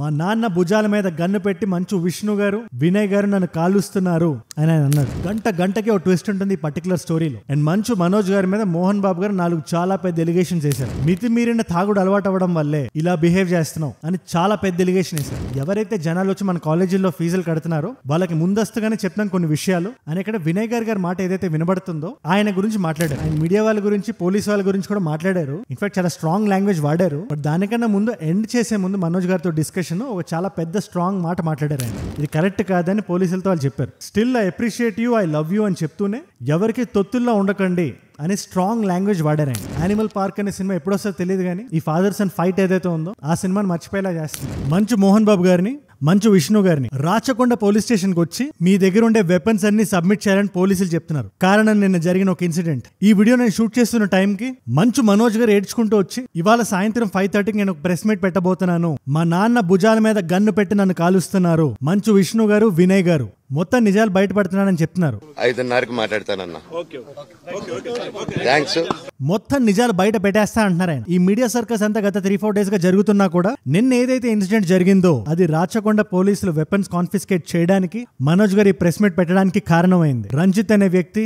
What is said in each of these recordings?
మా నాన్న భుజాల మీద గన్ను పెట్టి మంచు విష్ణు గారు వినయ్ గారు నన్ను కాలుస్తున్నారు అని ఆయన అన్నాడు. గంటకి ఒక ట్విస్ట్ ఉంటుంది ఈ పర్టికులర్ స్టోరీలో. అండ్ మంచు మనోజ్ గారి మీద మోహన్ బాబు గారు 4 చాలా పెద్ద ఎలిగేషన్ చేశారు. మితిమీరిన తాగుడు అలవాటు అవ్వడం వల్లే ఇలా బిహేవ్ చేస్తున్నావు అని చాలా పెద్ద ఎలిగేషన్ వేశారు. ఎవరైతే జనాలు వచ్చి మన కాలేజీల్లో ఫీజులు కడుతున్నారో వాళ్ళకి ముందస్తుగానే చెప్తాను కొన్ని విషయాలు అని ఇక్కడ వినయ్ గారి మాట ఏదైతే వినబడుతుందో ఆయన గురించి మాట్లాడారు. ఆయన మీడియా వాళ్ళ గురించి పోలీస్ వాళ్ళ గురించి కూడా మాట్లాడారు. ఇన్ఫాక్ట్ చాలా స్ట్రాంగ్ లాంగ్వేజ్ వాడారు. బట్ దానికన్నా ముందు ఎండ్ చేసే ముందు మనోజ్ గారితో డిస్కషన్ ఒక చాలా పెద్ద స్ట్రాంగ్ మాట మాట్లాడారు. ఆయన ఇది కరెక్ట్ కాదని పోలీసులతో వాళ్ళు చెప్పారు. Still I appreciate you, I love you అని చెప్తూనే ఎవరికి తొత్తుల్లో ఉండకండి అని స్ట్రాంగ్ లాంగ్వేజ్ వాడారు. ఆయన యానిమల్ పార్క్ అనే సినిమా ఎప్పుడు వస్తుందో తెలియదు కానీ ఈ ఫాదర్స్ అండ్ ఫైట్ ఏదైతే ఉందో ఆ సినిమాని మర్చిపోయేలా చేస్తుంది. మంచు మోహన్ బాబు గారిని మంచు విష్ణు గారిని రాచకొండ పోలీస్ స్టేషన్ కి వచ్చి మీ దగ్గర ఉండే వెపన్స్ అన్ని సబ్మిట్ చేయాలని పోలీసులు చెప్తున్నారు. కారణం నిన్న జరిగిన ఒక ఇన్సిడెంట్. ఈ వీడియో నేను షూట్ చేస్తున్న టైం కి మంచు మనోజ్ గారు ఏడ్చుకుంటూ వచ్చి ఇవాళ సాయంత్రం 5:30కి నేను ఒక ప్రెస్ మీట్ పెట్టబోతున్నాను, మా నాన్న భుజాల మీద గన్ను పెట్టి నన్ను కాలుస్తున్నారు, మంచు విష్ణు గారు వినయ్ గారు మొత్తం నిజాలు బయటపడుతున్నానని చెప్తున్నారు. 5:30కి మాట్లాడతానన్నా. మొత్తం నిజాలు బయట పెట్టేస్తా అంటున్నారు ఆయన. ఈ మీడియా సర్కస్ అంతా గత 3-4 డేస్ గా జరుగుతున్నా కూడా నిన్న ఏదైతే ఇన్సిడెంట్ జరిగిందో అది రాచకొండ పోలీసులు వెపన్స్ కాన్ఫిస్కేట్ చేయడానికి మనోజ్ గారు ఈ ప్రెస్ మీట్ పెట్టడానికి కారణమైంది. రంజిత్ అనే వ్యక్తి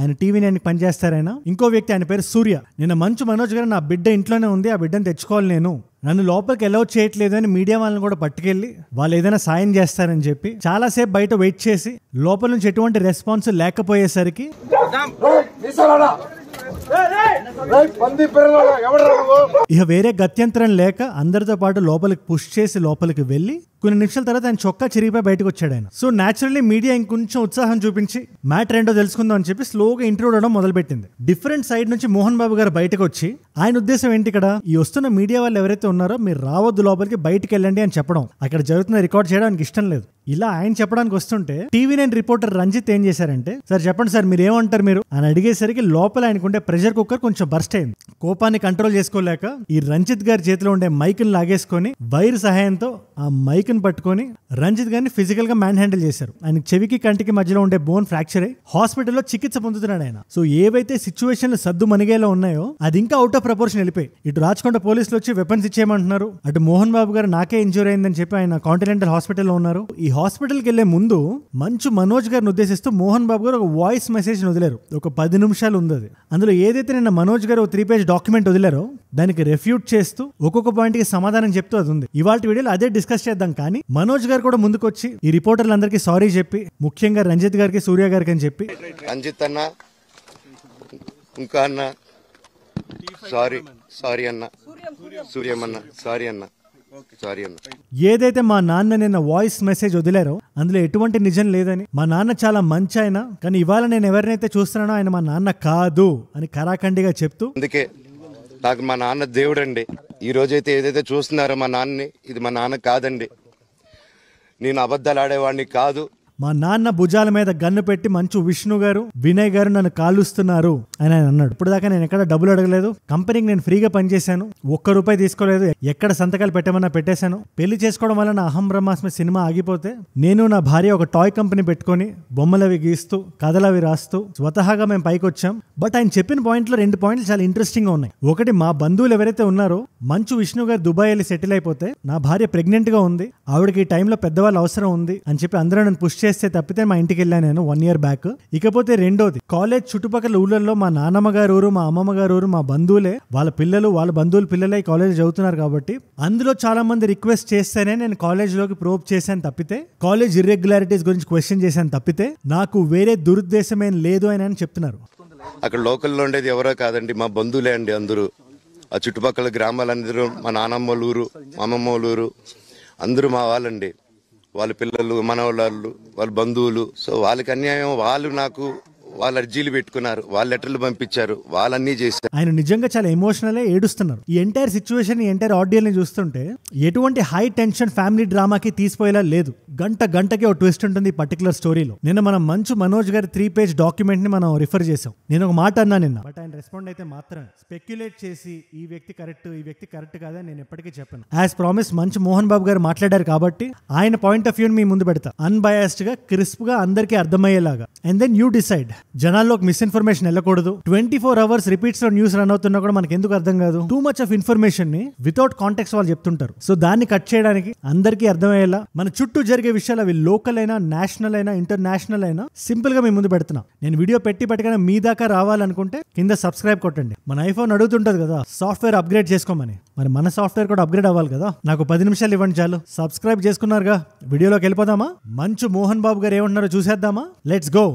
ఆయన టీవీ నేను పనిచేస్తారైన ఇంకో వ్యక్తి ఆయన పేరు సూర్య. నిన్న మంచు మనోజ్ గారు నా బిడ్డ ఇంట్లోనే ఉంది, ఆ బిడ్డను తెచ్చుకోవాలి, నేను నన్ను లోపలికి అలౌ చేయట్లేదు అని మీడియా వాళ్ళని కూడా పట్టుకెళ్లి వాళ్ళు ఏదైనా సాయం చేస్తారని చెప్పి చాలాసేపు బయట వెయిట్ చేసి లోపల నుంచి ఎటువంటి రెస్పాన్స్ లేకపోయేసరికి ఇక వేరే గత్యంతరం లేక అందరితో పాటు లోపలికి పుష్ చేసి లోపలికి వెళ్లి కొన్ని నిమిషాల తర్వాత ఆయన చొక్కా చిరిగిపోయి బయటకు వచ్చాడు ఆయన. సో న్యాచురల్లీ మీడియా ఇంకొంచెం ఉత్సాహం చూపించి మ్యాటర్ ఏంటో తెలుసుకుందాం అని చెప్పి స్లోగా ఇంటర్వ్యూ అవడం మొదలుపెట్టింది. డిఫరెంట్ సైడ్ నుంచి మోహన్ బాబు గారు బయటకు వచ్చి ఆయన ఉద్దేశం ఏంటి, ఇక్కడ ఈ వస్తున్న మీడియా వాళ్ళు ఎవరైతే ఉన్నారో మీరు రావద్దు లోపలికి, బయటికి వెళ్ళండి అని చెప్పడం. అక్కడ జరుగుతున్న రికార్డ్ చేయడానికి ఇష్టం లేదు. ఇలా ఆయన చెప్పడానికి వస్తుంటే TV9 రిపోర్టర్ రంజిత్ ఏం చేశారంటే, సార్ చెప్పండి సార్ మీరు ఏమంటారు మీరు అని అడిగేసరికి లోపల ఆయనకుండే ప్రెషర్ కుక్కర్ కొంచెం బర్స్ట్ అయింది. కోపాన్ని కంట్రోల్ చేసుకోలేక ఈ రంజిత్ గారి చేతిలో ఉండే మైక్ ని లాగేసుకొని వైర్ సహాయంతో ఆ మైక్ ని పట్టుకొని రంజిత్ గారిని ఫిజికల్ గా మ్యాన్ హ్యాండిల్ చేశారు. ఆయన చెవికి కంటికి మధ్యలో ఉండే బోన్ ఫ్రాక్చర్ అయి హాస్పిటల్లో చికిత్స పొందుతున్నాడు ఆయన. సో ఏవైతే సిచ్యువేషన్లు సద్దు మనిగేలా ఉన్నాయో అది ఇంకా అవుట్ ఆఫ్ ప్రపోర్షన్ వెళ్ళిపోయి ఇటు రాచకొండ పోలీసులు వచ్చి వెపన్స్ ఇచ్చేయమంటున్నారు, అటు మోహన్ బాబు గారు నాకే ఇంజూరీ అయిందని చెప్పి ఆయన కాంటినెంటల్ హాస్పిటల్లో ఉన్నారు. ఈ హాస్పిటల్కి వెళ్లే ముందు మంచు మనోజ్ గారిని ఉద్దేశిస్తూ మోహన్ బాబు గారు ఒక వాయిస్ మెసేజ్ వదిలేరు. ఒక 10 నిమిషాలు ఉంది అది. అందులో ఏదైతే నిన్న మనోజ్ గారు 3 పేజ్ డాక్యుమెంట్ వదిలేరో దానికి రెఫ్యూట్ చేస్తూ ఒక్కొక్క పాయింట్ కి సమాధానం చెప్తూ అది ఉంది. ఇవాళ వీడియోలో అదే డిస్కస్ చేద్దాం. కానీ మనోజ్ గారు కూడా ముందుకొచ్చి ఈ రిపోర్టర్లందరికీ సారీ చెప్పి, ముఖ్యంగా రంజిత్ గారికి సూర్య గారికి అని చెప్పి, రంజిత్ అన్న ఇంకా అన్న సారీ అన్న, సూర్యమన్న సారీ అన్న, సారీ అన్న. ఏదైతే మా నాన్న నిన్న వాయిస్ మెసేజ్ వదిలేరో అందులో ఎటువంటి నిజం లేదని, మా నాన్న చాలా మంచి ఆయన, కానీ ఇవాళ నేను ఎవరినైతే చూస్తున్నానో ఆయన మా నాన్న కాదు అని కరాఖండిగా చెప్తూ, అందుకే నాకు మా నాన్న దేవుడండి. ఈ రోజైతే ఏదైతే చూస్తున్నారో మా నాన్నని, ఇది మా నాన్న కాదండి. నేను అబద్ధాలు ఆడేవాడిని కాదు. మా నాన్న భుజాల మీద గన్ను పెట్టి మంచు విష్ణు గారు వినయ్ గారు నన్ను కాలుస్తున్నారు అని ఆయన అన్నాడు. ఇప్పుడు దాకా నేను ఎక్కడ డబ్బులు అడగలేదు, కంపెనీకి నేను ఫ్రీగా పనిచేశాను, ₹1 తీసుకోలేదు, ఎక్కడ సంతకాలు పెట్టమన్నా పెట్టేశాను. పెళ్లి చేసుకోవడం వల్ల నా అహం బ్రహ్మాస్మి సినిమా ఆగిపోతే నేను నా భార్య ఒక టాయ్ కంపెనీ పెట్టుకుని బొమ్మలవి గీస్తూ కథలవి రాస్తూ స్వతహాగా మేము పైకి వచ్చాం. బట్ ఆయన చెప్పిన పాయింట్లో 2 పాయింట్లు చాలా ఇంట్రెస్టింగ్ గా ఉన్నాయి. ఒకటి, మా బంధువులు ఎవరైతే ఉన్నారో మంచు విష్ణు గారు దుబాయ్ వెళ్ళి సెటిల్ అయిపోతే నా భార్య ప్రెగ్నెంట్ గా ఉంది, ఆవిడకి ఈ టైంలో పెద్దవాళ్ళు అవసరం ఉంది అని చెప్పి అందరూ నన్ను పుష్ చేస్తే తప్పితే మా ఇంటికి వెళ్ళాను నేను 1 year బ్యాక్. ఇకపోతే రెండోది, కాలేజ్ చుట్టుపక్కల ఊళ్ళల్లో మా నాన్నమ్మ గారు ఊరు, మా అమ్మమ్మ గారు ఊరు, మా బంధువులే, వాళ్ళ పిల్లలు వాళ్ళ బంధువుల పిల్లలే ఈ కాలేజ్ చదువుతున్నారు కాబట్టి అందులో చాలా మంది రిక్వెస్ట్ చేస్తేనే నేను కాలేజ్ లోకి ప్రోబ్ చేశాను తప్పితే, కాలేజ్ ఇర్రెగ్యులారిటీస్ గురించి క్వశ్చన్ చేశాను తప్పితే నాకు వేరే దురుద్దేశమేం లేదు అని చెప్తున్నారు. అక్కడ లోకల్లో ఉండేది ఎవరో కాదండి, మా బంధువులే అండి అందరూ. ఆ చుట్టుపక్కల గ్రామాలందరూ మా నానమ్మ ఊరు, మా అమ్మమ్మ ఊరు అందరూ మా వాళ్ళండి. వాళ్ళ పిల్లలు, మనవాళ్ళు, వాళ్ళ బంధువులు. సో వాళ్ళకి అన్యాయం, వాళ్ళు నాకు వాళ్ళ అర్జీలు పెట్టుకున్నారు, వాళ్ళ లెటర్లు పంపించారు, వాళ్ళన్నీ చేశారు. ఆయన నిజంగా చాలా ఎమోషనల్ ఏడుస్తున్నారు. ఈ ఎంటైర్ సిచ్యువేషన్, ఈ ఎంటైర్ ఆడియో ని చూస్తుంటే ఎటువంటి హై టెన్షన్ ఫ్యామిలీ డ్రామాకి తీసిపోయేలా లేదు. గంటకి ఒక ట్విస్ట్ ఉంటుంది ఈ పర్టికులర్ స్టోరీలో. నిన్న మనం మంచు మనోజ్ గారి 3 పేజ్ డాక్యుమెంట్ ని మనం రిఫర్ చేసాం. నేను ఒక మాట అన్నా నిన్న, బట్ ఆయన రెస్పాండ్ అయితే మాత్రం స్పెక్యులేట్ చేసి ఈ వ్యక్తి కరెక్ట్ కాదని నేను ఎప్పటికీ చెప్పను. యాజ్ ప్రామిస్ మంచు మోహన్ బాబు గారు మాట్లాడారు కాబట్టి ఆయన పాయింట్ ఆఫ్ వ్యూ మీ ముందు పెడతా, అన్బయాస్డ్ గా, క్రిస్ప్ గా, అందరికీ అర్థమయ్యేలాగా. And then you decide. జనాల్లోకి మిస్ఇన్ఫర్మేషన్ వెళ్ళకూడదు. 24 hours రిపీట్స్ లో న్యూస్ రన్ అవుతున్నా కూడా మనకి ఎందుకు అర్థం కాదు? టూ మచ్ ఆఫ్ ఇన్ఫర్మేషన్ ని వితౌట్ కాంటెక్స్ట్ వాళ్ళు చెప్తుంటారు. సో దాన్ని కట్ చేయడానికి అందరికీ అర్థమయ్యేలా మన చుట్టూ జరిగే విషయాలు అవి లోకల్ అయినా, నేషనల్ అయినా, ఇంటర్నేషనల్ అయినా సింపుల్ గా మీ ముందు పెడుతున్నాం. నేను వీడియో పెట్టి పట్టుకుని మీ దాకా రావాలనుకుంటే కింద సబ్స్క్రైబ్ కొట్టండి. మన ఐఫోన్ అడుగుతుంటది కదా సాఫ్ట్వేర్ అప్గ్రేడ్ చేసుకోమని, మరి మన సాఫ్ట్వేర్ కూడా అప్గ్రేడ్ అవ్వాలి కదా. నాకు 10 నిమిషాలు ఇవ్వండి చాలు. సబ్స్క్రైబ్ చేసుకున్నారుగా, వీడియోలోకి వెళ్ళిపోదామా? మంచు మోహన్ బాబు గారు ఏమంటున్నారో చూసేద్దామా? Let's go.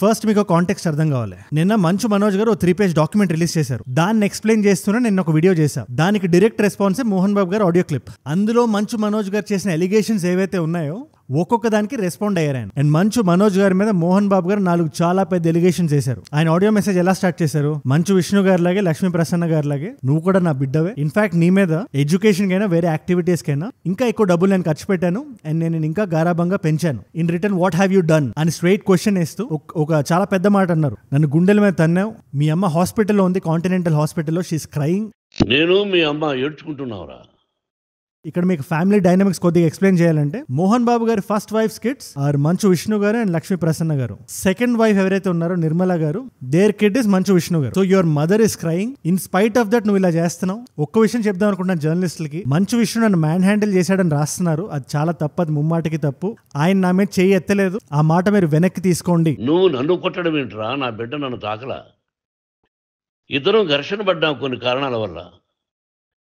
ఫస్ట్ మీకు కాంటెక్స్ట్ అర్థం కావాలి. నిన్న మంచు మనోజ్ గారు 3 పేజ్ డాక్యుమెంట్ రిలీజ్ చేశారు. దాన్ని ఎక్స్ప్లెయిన్ చేస్తూనే నేను ఒక వీడియో చేశాను. దానికి డైరెక్ట్ రెస్పాన్స్ మోహన్ బాబు గారు ఆడియో క్లిప్. అందులో మంచు మనోజ్ గారు చేసిన ఎలిగేషన్స్ ఏవైతే ఉన్నాయో ఒక్కొక్క దానికి రెస్పాండ్ అయ్యారు ఆయన. అండ్ మంచు మనోజ్ గారి మీద మోహన్ బాబు గారు 4 చాలా పెద్ద ఎలిగేషన్స్ చేశారు. ఆయన ఆడియో మెసేజ్ ఎలా స్టార్ట్ చేశారు? మంచు విష్ణు గారి లాగే, లక్ష్మీ ప్రసన్న గారి లాగే నువ్వు కూడా నా బిడ్డవే. ఇన్ఫాక్ట్ నీ మీద ఎడ్యుకేషన్ కైనా వేరే యాక్టివిటీస్ కైనా ఇంకా ఎక్కువ డబ్బులు నేను ఖర్చు పెట్టాను అండ్ నేను ఇంకా గారాబంగా పెంచాను. In return what have you done అని స్ట్రైట్ క్వశ్చన్ వేస్తూ ఒక చాలా పెద్ద మాట అన్నారు. నన్ను గుండెల మీద తన్నావు. మీ అమ్మ హాస్పిటల్లో ఉంది, కాంటినెంటల్ హాస్పిటల్లో. She's crying. నేను మీ అమ్మ ఏడ్చుకుంటున్నావురా. ఇక్కడ మీకు ఫ్యామిలీ డైనమిక్స్ కొద్దిగా ఎక్స్ప్లెయిన్ చేయాలంటే మోహన్ బాబు గారి first wife kids are Manchu Vishnu గారు అండ్ లక్ష్మీ ప్రసన్న గారు. సెకండ్ వైఫ్ ఎవరైతే ఉన్నారో నిర్మల గారు, there kid is Manchu Vishnu గారు. So your mother is crying. In spite of that నువ్వు ఇలా చేస్తున్నావు. ఒక్క విషయం చెప్దాం అనుకుంటున్నాను జర్నలిస్టులకి, మంచు విష్ణు నన్ను మ్యాన్ హ్యాండిల్ చేశాడని రాస్తున్నారు. అది చాలా తప్పు, అది ముమ్మాటికి తప్పు. ఆయన నా మీద చెయ్యి ఎత్తలేదు. ఆ మాట మీరు వెనక్కి తీసుకోండి. నువ్వు నన్ను కొట్టడం ఏంట్రా? నా బిడ్డ నన్ను తాకలా. ఇద్దరం ఘర్షణ పడ్డాం కొన్ని కారణాల వల్ల.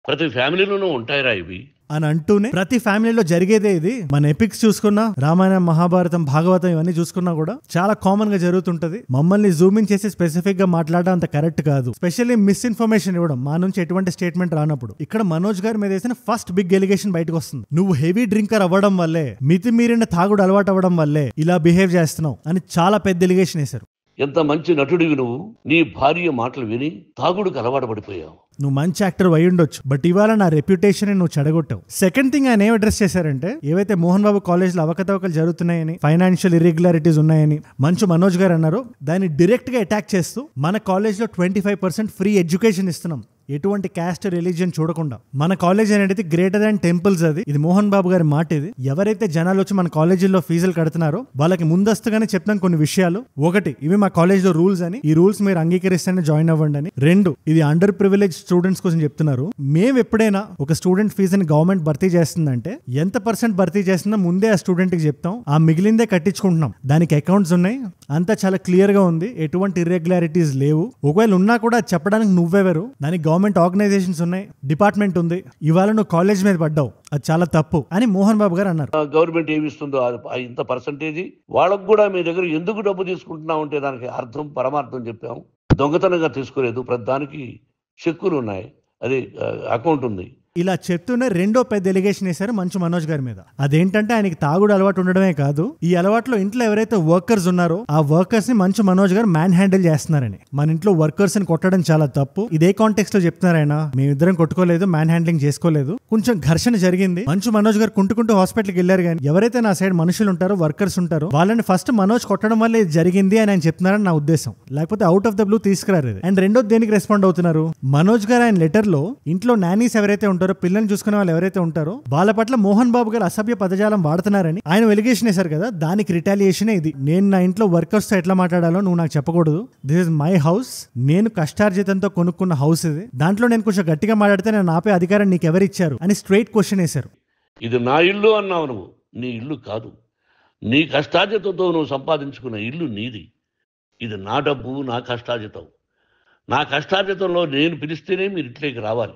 ప్రతి ఫ్యామిలీలోనూ ఉంటాయిరా ఇవి అని అంటూనే ప్రతి ఫ్యామిలీలో జరిగేదే ఇది. మన ఎపిక్స్ చూసుకున్నా, రామాయణం, మహాభారతం, భాగవతం ఇవన్నీ చూసుకున్నా కూడా చాలా కామన్ గా జరుగుతుంటది. మమ్మల్ని జూమింగ్ చేసి స్పెసిఫిక్ గా మాట్లాడడం అంత కరెక్ట్ కాదు. స్పెషల్లీ మిస్ఇన్ఫర్మేషన్ ఇవ్వడం, మా నుంచి ఎటువంటి స్టేట్మెంట్ రానప్పుడు. ఇక్కడ మనోజ్ గారి మీద వేసిన ఫస్ట్ బిగ్ ఎలిగేషన్ బయటకు వస్తుంది. నువ్వు హెవీ డ్రింకర్ అవ్వడం వల్లే, మితిమీరిన తాగుడు అలవాటు అవ్వడం వల్లే ఇలా బిహేవ్ చేస్తున్నావు అని చాలా పెద్ద ఎలిగేషన్ వేశారు. ఎంత మంచి నటుడివి నువ్వు. నీ భార్య మాటలు విని తాగుడుకు అలవాటు పడిపోయావు. నువ్వు మంచి యాక్టర్ అయి ఉండొచ్చు, బట్ ఇవాళ నా రెప్యుటేషన్ నువ్వు చెడగొట్టావు. సెకండ్ థింగ్ ఆయన ఏం అడ్రస్ చేశారంటే, ఏవైతే మోహన్ బాబు కాలేజ్ లో అవకతవకలు జరుగుతున్నాయని, ఫైనాన్షియల్ ఇర్రెగ్యులారిటీస్ ఉన్నాయని మంచు మనోజ్ గారు అన్నారు. దాన్ని డైరెక్ట్ గా అటాక్ చేస్తూ మన కాలేజ్ లో 25% ఫ్రీ ఎడ్యుకేషన్ ఇస్తున్నాం, ఎటువంటి క్యాస్ట్ రిలీజియన్ చూడకుండా. మన కాలేజ్ అనేది గ్రేటర్ దాన్ టెంపుల్స్. అది ఇది మోహన్ బాబు గారి మాట. ఇది ఎవరైతే జనాలు వచ్చి మన కాలేజీల్లో ఫీజులు కడుతున్నారో వాళ్ళకి ముందస్తుగానే చెప్తాం కొన్ని విషయాలు. ఒకటి, ఇవి మా కాలేజ్ లో రూల్స్ అని, ఈ రూల్స్ మీరు అంగీకరిస్తేనే జాయిన్ అవ్వండి అని. 2, ఇది అండర్ ప్రివిలేజ్ స్టూడెంట్స్ కోసం చెప్తున్నారు. మేము ఎప్పుడైనా ఒక స్టూడెంట్ ఫీజుని గవర్నమెంట్ భర్తీ చేస్తుందంటే ఎంత % భర్తీ చేస్తుందో ముందే ఆ స్టూడెంట్ కి చెప్తాం. ఆ మిగిలిందే కట్టించుకుంటున్నాం. దానికి అకౌంట్స్ ఉన్నాయి, అంతా చాలా క్లియర్ గా ఉంది, ఎటువంటి ఇర్రెగ్యులారిటీస్ లేవు. ఒకవేళ ఉన్నా కూడా చెప్పడానికి నువ్వెవరు? దానికి గవర్నమెంట్ ఆర్గనైజేషన్స్ ఉన్నాయి, డిపార్ట్మెంట్ ఉంది. ఇవాళ నువ్వు కాలేజ్ మీద పడ్డావు, అది చాలా తప్పు అని మోహన్ బాబు గారు అన్నారు. గవర్నమెంట్ ఏమి ఇస్తుందో ఇంత పర్సంటేజ్ వాళ్ళకు కూడా మీ దగ్గర ఎందుకు డబ్బు తీసుకుంటున్నావు అంటే దానికి అర్థం పరమార్థం చెప్పాము. దొంగతనంగా తీసుకోలేదు, ప్రతి దానికి చెక్కులు ఉన్నాయి, అది అకౌంట్ ఉంది. ఇలా చెప్తూనే రెండో పెద్ద ఎలిగేషన్ వేశారు మంచు మనోజ్ గారి మీద. అదేంటంటే ఆయనకి తాగుడు అలవాటు ఉండడమే కాదు, ఈ అలవాట్లో ఇంట్లో ఎవరైతే వర్కర్స్ ఉన్నారో ఆ వర్కర్స్ ని మంచు మనోజ్ గారు మ్యాన్ హ్యాండిల్ చేస్తున్నారని. మన ఇంట్లో వర్కర్స్ ని కొట్టడం చాలా తప్పు. ఇదే కాంటెక్స్ట్ లో చెప్తున్నారు ఆయన. మేమిద్దరం కొట్టుకోలేదు, మ్యాన్ హ్యాండ్లింగ్ చేసుకోలేదు, కొంచెం ఘర్షణ జరిగింది. మంచు మనోజ్ గారు కుంటుకుంటూ హాస్పిటల్కి వెళ్ళారు. కానీ ఎవరైతే నా సైడ్ మనుషులు ఉంటారో, వర్కర్స్ ఉంటారో, వాళ్ళని ఫస్ట్ మనోజ్ కొట్టడం వల్ల ఇది జరిగింది అని ఆయన చెప్తున్నారని నా ఉద్దేశం. లేకపోతే అవుట్ ఆఫ్ ద బ్లూ తీసుకురారు. అండ్ రెండోది దేనికి రెస్పాండ్ అవుతున్నారు? మనోజ్ గారు ఆయన లెటర్ లో ఇంట్లో నానీస్ ఎవరైతే ఉంటారో, పిల్లల్ని చూసుకునే వాళ్ళు ఎవరైతే ఉంటారో వాళ్ళ పట్ల మోహన్ బాబు గారు అసభ్య పదజాలం వాడుతున్నారని ఆయన ఎలిగేషన్ వేశారు కదా. దానికి రిటాలియేషన్ ఇది. నేను నా ఇంట్లో వర్కర్స్ తో ఎట్లా మాట్లాడాలో నువ్వు నాకు చెప్పకూడదు. దిస్ ఇస్ మై హౌస్, నేను కష్టార్జితంతో కొనుక్కున్న హౌస్ ఇది. దాంట్లో నేను కొంచెం గట్టిగా మాట్లాడితే నేను ఆపే అధికారం నీకు ఎవరిచ్చారు అని స్ట్రైట్ క్వశ్చన్ వేశారు. ఇది నా ఇల్లు అన్నావు నువ్వు. నీ ఇల్లు కాదు, నీ కష్టార్జితంతో నువ్వు సంపాదించుకున్న ఇల్లు నీది. ఇది నా డబ్బు, నా కష్టార్జితం. నా కష్టార్జితంలో నేను పిలిస్తేనే మీరు ఇంట్లోకి రావాలి.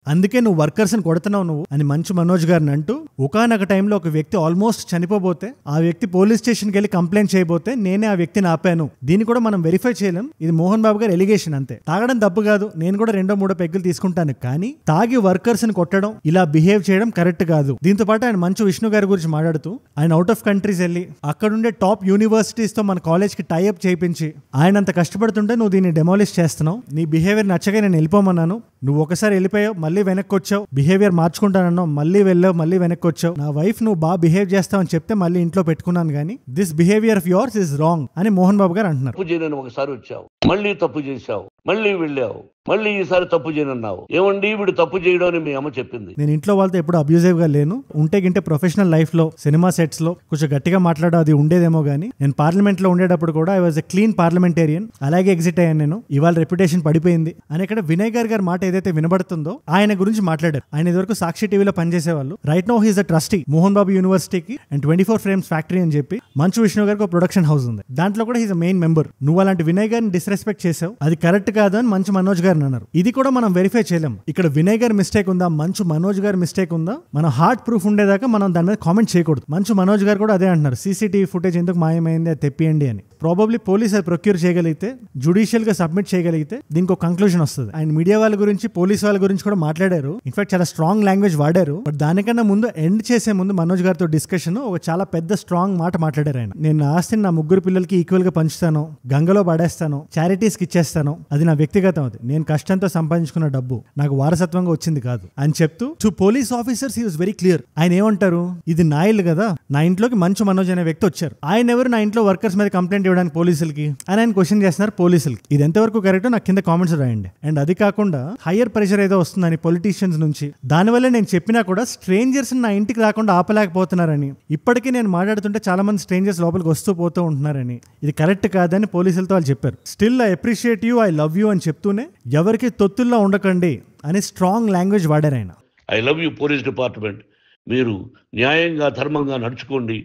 అందుకే నువ్వు వర్కర్స్ ని కొడుతున్నావు నువ్వు అని మంచు మనోజ్ గారిని అంటూ, ఒకానొక టైంలో ఒక వ్యక్తి ఆల్మోస్ట్ చనిపోతే ఆ వ్యక్తి పోలీస్ స్టేషన్కి వెళ్ళి కంప్లైంట్ చేయబోతే నేనే ఆ వ్యక్తిని ఆపాను. దీన్ని కూడా మనం వెరిఫై చేయలేం. ఇది మోహన్ బాబు గారు ఎలిగేషన్ అంతే. తాగడం తప్పు కాదు, నేను కూడా 2-3 పెగ్గులు తీసుకుంటాను. కానీ తాగి వర్కర్స్ ని కొట్టడం, ఇలా బిహేవ్ చేయడం కరెక్ట్ కాదు. దీంతో పాటు ఆయన మంచు విష్ణు గారి గురించి మాట్లాడుతూ, ఆయన అవుట్ ఆఫ్ కంట్రీస్ వెళ్ళి అక్కడుండే టాప్ యూనివర్సిటీస్ తో మన కాలేజ్ కి టైఅప్ చేయించి ఆయన అంత కష్టపడుతుంటే నువ్వు దీన్ని డెమాలిష్ చేస్తున్నావు. నీ బిహేవియర్ నచ్చగా నేను వెళ్ళిపోమన్నాను, నువ్వు ఒకసారి వెళ్ళిపోయావు, మళ్ళీ వెనక్కి వచ్చావు, బిహేవియర్ మార్చుకుంటానన్నావు, మళ్ళీ వెళ్ళావు, మళ్ళీ వెనక్కి వచ్చావు. నా వైఫ్ నువ్వు బాగా బిహేవ్ చేస్తావని చెప్తే మళ్ళీ ఇంట్లో పెట్టుకున్నాను, కానీ this behaviour of yours is wrong అని మోహన్ బాబు గారు అంటున్నారు. తప్పు చేయని ఒకసారి వచ్చావు, మళ్ళీ తప్పు చేశావు, మళ్ళీ వెళ్ళావు, మళ్ళీ ఈసారి తప్పు చేయనన్నావు. ఏమండి వీడు తప్పు చేయడం అని మీ అమ్మ చెప్పింది. నేను ఇంట్లో వాళ్ళతో ఎప్పుడు అబ్యూజివ్ గా లేను. ఉంటే గింటే ప్రొఫెషనల్ లైఫ్ లో సినిమా సెట్స్ లో కొంచెం గట్టిగా మాట్లాడడం అది ఉండేదేమో గానీ, నేను పార్లమెంట్ లో ఉండేటప్పుడు కూడా I was a clean parliamentarian. అలాగే ఎగ్జిట్ అయ్యాను నేను. ఇవాళ రెప్యుటేషన్ పడిపోయింది అని ఇక్కడ వినయ్ గారి మాట ఏదైతే వినబడుతుందో ఆయన గురించి మాట్లాడారు. ఆయన ఇదివరకు సాక్షి టీవీలో పనిచేసేవాళ్ళు. Right now he's the trustee Mohan Babu యూనివర్సిటీకి అండ్ 24 ఫ్రేమ్స్ ఫ్యాక్టరీ అని చెప్పి మంచు విష్ణు గారికి ఒక ప్రొడక్షన్ హౌస్ ఉంది. దాంట్లో కూడా హీస్ మెయిన్ మెంబర్. నువ్వు అలాంటి వినయ్ గారిని డిస్రెస్పెక్ట్ చేసావు, అది కరెక్ట్ కాదు అని మంచు మనోజ్ గారు అన్నారు. ఇది కూడా మనం వెరిఫై చేయలేం. ఇక్కడ వినయ్ గారి మిస్టేక్ ఉందా, మంచు మనోజ్ గారి మిస్టేక్ ఉందా, మనం హార్డ్ ప్రూఫ్ ఉండేదాకా మనం దాని మీద కామెంట్ చేయకూడదు. మంచు మనోజ్ గారు కూడా అదే అంటున్నారు, సీసీటీవీ ఫుటేజ్ ఎందుకు మాయమైంది అది తెప్పియండి అని. ప్రాబబ్లీ పోలీస్ అది ప్రొక్యూర్ చేయగలిగితే, జుడిషియల్ గా సబ్మిట్ చేయగలిగితే దీనికి ఒక కంక్లూజన్ వస్తుంది. ఆయన మీడియా వాళ్ళ గురించి, పోలీస్ వాళ్ళ గురించి కూడా మాట్లాడారు. ఇన్ఫాక్ట్ చాలా స్ట్రాంగ్ లాంగ్వేజ్ వాడారు. బట్ దానికన్నా ముందు ఎండ్ చేసే ముందు మనోజ్ గారితో డిస్కషన్ ఒక చాలా పెద్ద స్ట్రాంగ్ మాట మాట్లాడారు ఆయన. నేను నా ఆస్తిని నా 3 పిల్లలకి ఈక్వల్ గా పంచుతాను, గంగలో పడేస్తాను, చారిటీస్ కి ఇచ్చేస్తాను, అది నా వ్యక్తిగతం, అది నేను కష్టంతో సంపాదించుకున్న డబ్బు, నాకు వారసత్వంగా వచ్చింది కాదు అని చెప్తూ to police officers he was very clear. ఆయన ఏమంటారు, ఇది నా ఇల్లు కదా, నా ఇంట్లోకి మంచు మనోజ్ అనే వ్యక్తి వచ్చారు, ఆయన ఎవరు నా ఇంట్లో వర్కర్స్ మీద కంప్లైంట్ ఇవ్వడానికి పోలీసులకి అని ఆయన క్వశ్చన్ చేస్తున్నారు పోలీసులకి. ఇది ఎంతవరకు కరెక్ట్ నాకు కింద కామెంట్స్ రాయండి. అండ్ అది కాకుండా హయ్యర్ ప్రెషర్ ఏదో వస్తుందని పొలిటీషియన్స్ నుంచి, దానివల్ల నేను చెప్పినా కూడా స్ట్రేంజర్స్ నా ఇంటికి రాకుండా ఆపలేకపోతున్నారని, ఇప్పటికీ నేను మాట్లాడుతుంటే చాలా మంది స్ట్రేంజర్స్ లోపలికి వస్తూ పోతూ ఉంటున్నారని, ఇది కరెక్ట్ కాదని పోలీసులతో వాళ్ళు చెప్పారు. Still I appreciate you, I love you అని చెప్తూనే ఎవరికి తొత్తుల్లో ఉండకండి అని స్ట్రాంగ్ లాంగ్వేజ్ వాడారు ఆయన. I love you police department, మీరు న్యాయంగా ధర్మంగా నడుచుకోండి,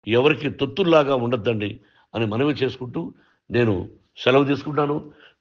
ఎవరికి తొత్తుల్లాగా ఉండద్దండి అని మనవి చేసుకుంటూ నేను సెలవు తీసుకుంటాను.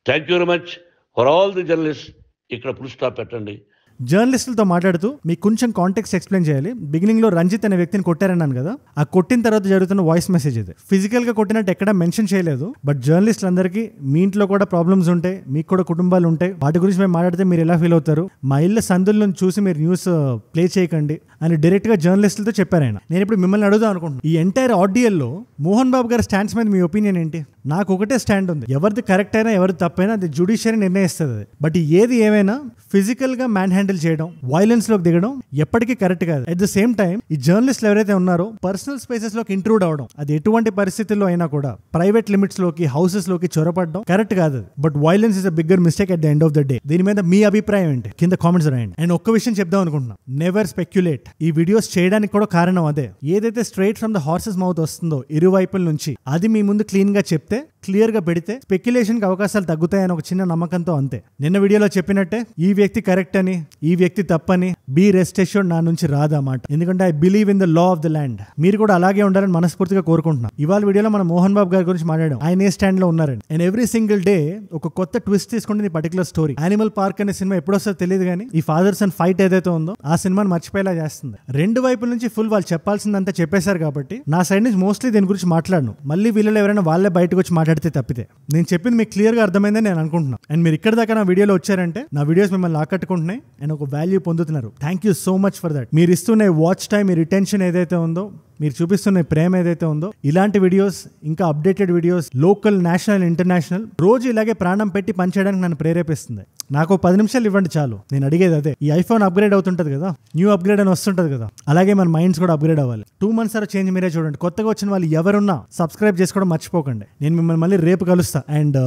Thank you very much for all the journalist. ఇక్కడ ఫుల్ స్టాప్ పెట్టండి. జర్నలిస్టులతో మాట్లాడుతూ మీకు కొంచెం కాంటెక్స్ట్ ఎక్స్ప్లెయిన్ చేయాలి. బిగినింగ్ లో రంజిత్ అనే వ్యక్తిని కొట్టారన్నాను కదా, ఆ కొట్టిన తర్వాత జరుగుతున్న వాయిస్ మెసేజ్ ఇది. ఫిజికల్ గా కొట్టినట్టు ఎక్కడ మెన్షన్ చేయలేదు. బట్ జర్నలిస్టులందరికీ మీ ఇంట్లో కూడా ప్రాబ్లమ్స్ ఉంటాయి, మీకు కూడా కుటుంబాలు ఉంటాయి, వాటి గురించి మేము మాట్లాడితే మీరు ఎలా ఫీల్ అవుతారు, మా ఇళ్ళ సందుల నుంచి చూసి మీరు న్యూస్ ప్లే చేయకండి అని డైరెక్ట్ గా జర్నలిస్టులతో చెప్పారు ఆయన. నేను ఇప్పుడు మిమ్మల్ని అడుగుదాం అనుకుంటున్నాను, ఈ ఎంటైర్ ఆడియోలో మోహన్ బాబు గారి స్టాండ్స్ మీద మీ ఒపీనియన్ ఏంటి? నాకు ఒకటే స్టాండ్ ఉంది, ఎవరిది కరెక్ట్ అయినా ఎవరిది తప్పైనా అది జ్యుడిషియరీ నిర్ణయిస్తుంది. బట్ ఏది ఏమైనా ఫిజికల్ గా మ్యాన్ హ్యాండిల్ చేయడం, వైలెన్స్ లోకి దిగడం ఎప్పటికీ కరెక్ట్ కాదు. అట్ ద సేమ్ టైం ఈ జర్నలిస్టులు ఎవరైతే ఉన్నారో పర్సనల్ స్పేసెస్ లోకి ఇంట్రూడ్ అవడం, అది ఎటువంటి పరిస్థితుల్లో అయినా కూడా ప్రైవేట్ లిమిట్స్ లోకి, హౌసెస్ లోకి చొరపడడం కరెక్ట్ కాదు. But violence is a bigger mistake at the end of the day. దీని మీద మీ అభిప్రాయం ఏంటి కింద కామెంట్స్ రాయండి. అండ్ ఒక్క విషయం చెప్దాం అనుకుంటున్నా, నెవర్ స్పెక్యులేట్. ఈ వీడియోస్ చేయడానికి కూడా కారణం అదే. ఏదైతే straight from the horses mouth వస్తుందో ఇరువైపుల నుంచి, అది మీ ముందు క్లీన్ గా చెప్తే, క్లియర్ గా పెడితే స్పెక్యులేషన్ కి అవకాశాలు తగ్గుతాయని ఒక చిన్న నమ్మకంతో అంతే. నిన్న వీడియోలో చెప్పినట్టే ఈ వ్యక్తి కరెక్ట్ అని, ఈ వ్యక్తి తప్పని బీ రెస్ట్ అష్యూర్డ్ నా నుంచి రాదన్నమాట. ఎందుకంటే I believe in the law of the land. మీరు కూడా అలాగే ఉండాలని మనస్ఫూర్తిగా కోరుకుంటున్నాం. ఇవాళ వీడియోలో మనం మోహన్ బాబు గారి గురించి మాట్లాడాం, ఆయన ఏ స్టాండ్ లో ఉన్నారని. అండ్ ఎవ్రీ సింగిల్ డే ఒక కొత్త ట్విస్ట్ తీసుకుంటే ఈ పర్టికులర్ స్టోరీ. యానిమల్ పార్క్ అనే సినిమా ఎప్పుడు వస్తుందో తెలియదు కానీ ఈ ఫాదర్స్ అండ్ ఫైట్ ఏదైతే ఉందో ఆ సినిమాని మర్చిపోయేలా చేస్తుంది. రెండు వైపుల నుంచి ఫుల్ వాళ్ళు చెప్పాల్సిందంతా చెప్పేశారు కాబట్టి నా సైడ్ నుంచి మోస్ట్లీ దీని గురించి మాట్లాడను. మళ్ళీ వీళ్ళలో ఎవరైనా వాళ్ళే బయటకు వచ్చి మాట్లాడితే తప్పితే. నేను చెప్పింది మీకు క్లియర్ గా అర్థమైందని నేను అనుకుంటున్నాను. అండ్ మీరు ఇక్కడ దాకా నా వీడియోలో వచ్చారంటే నా వీడియోస్ మిమ్మల్ని ఆకట్టుకుంటున్నాయి అండ్ ఒక వాల్యూ పొందుతున్నారు. Thank you so much for that. మీరు ఇస్తున్న వాచ్ టైం, మీ రిటెన్షన్ ఏదైతే ఉందో, మీరు చూపిస్తున్న ప్రేమ ఏదైతే ఉందో, ఇలాంటి వీడియోస్, ఇంకా updated videos, local, national, international, రోజు ఇలాగే ప్రాణం పెట్టి పనిచేయడానికి నన్ను ప్రేరేపిస్తుంది. నాకు 10 నిమిషాలు ఇవ్వండి చాలు. నేను అడిగేది అదే. ఈ ఐఫోన్ అప్గ్రేడ్ అవుతుంటది కదా, న్యూ అప్గ్రేడ్ అని వస్తుంటది కదా, అలాగే మన మైండ్స్ కూడా అప్గ్రేడ్ అవ్వాలి. 2 months అలా చేంజ్ మీరే చూడండి. కొత్తగా వచ్చిన వాళ్ళు ఎవరున్నా సబ్స్క్రైబ్ చేసుకోవడం మర్చిపోకండి. నేను మిమ్మల్ని మళ్ళీ రేపు కలుస్తా. అండ్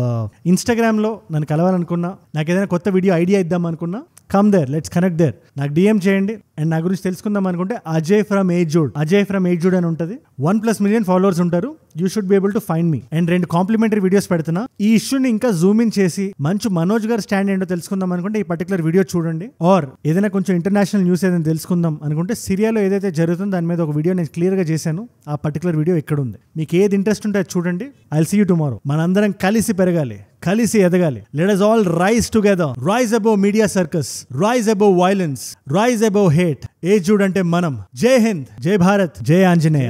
ఇన్స్టాగ్రామ్ లో నన్ను కలవాలనుకున్నా, నాకు ఏదైనా కొత్త వీడియో ఐడియా ఇద్దాం అనుకున్నా, come there, let's connect there. నాకు డిఎం చేయండి. అండ్ నా గురించి తెలుసుకుందాం అనుకుంటే అజయ్ ఫ్రమ్ ఏజ్వుడ్ అని ఉంటుంది. 1+ million ఫాలోవర్స్ ఉంటారు. You should be able to find me. And 2 complimentary videos పెడుతున్నా. ఈ ఇష్యూని ఇంకా జూమ్ ఇన్ చేసి మంచు మనోజ్ గారు స్టాండ్ ఏంటో తెలుసుకుందాం అనుకుంటే ఈ పర్టికులర్ వీడియో చూడండి. ఆర్ ఏదైనా కొంచెం ఇంటర్నేషనల్ న్యూస్ ఏదైనా తెలుసుకుందాం అనుకుంటే సిరియాలో ఏదైతే జరుగుతుందో దాని మీద ఒక వీడియో నేను క్లియర్ గా చేశాను. ఆ పర్టికులర్ వీడియో ఎక్కడ ఉంది, మీకు ఏది ఇంట్రెస్ట్ ఉంటే అది చూడండి. I will see you tomorrow. మనందరం కలిసి పెరగాలి, కలిసి ఎదగాలి. Let us all rise together. Rise above media circus. Rise above violence. Rise above hate. ఏజ్వుడ్ అంటే మనం. జై హింద్, జై భారత్, జై ఆంజనేయ.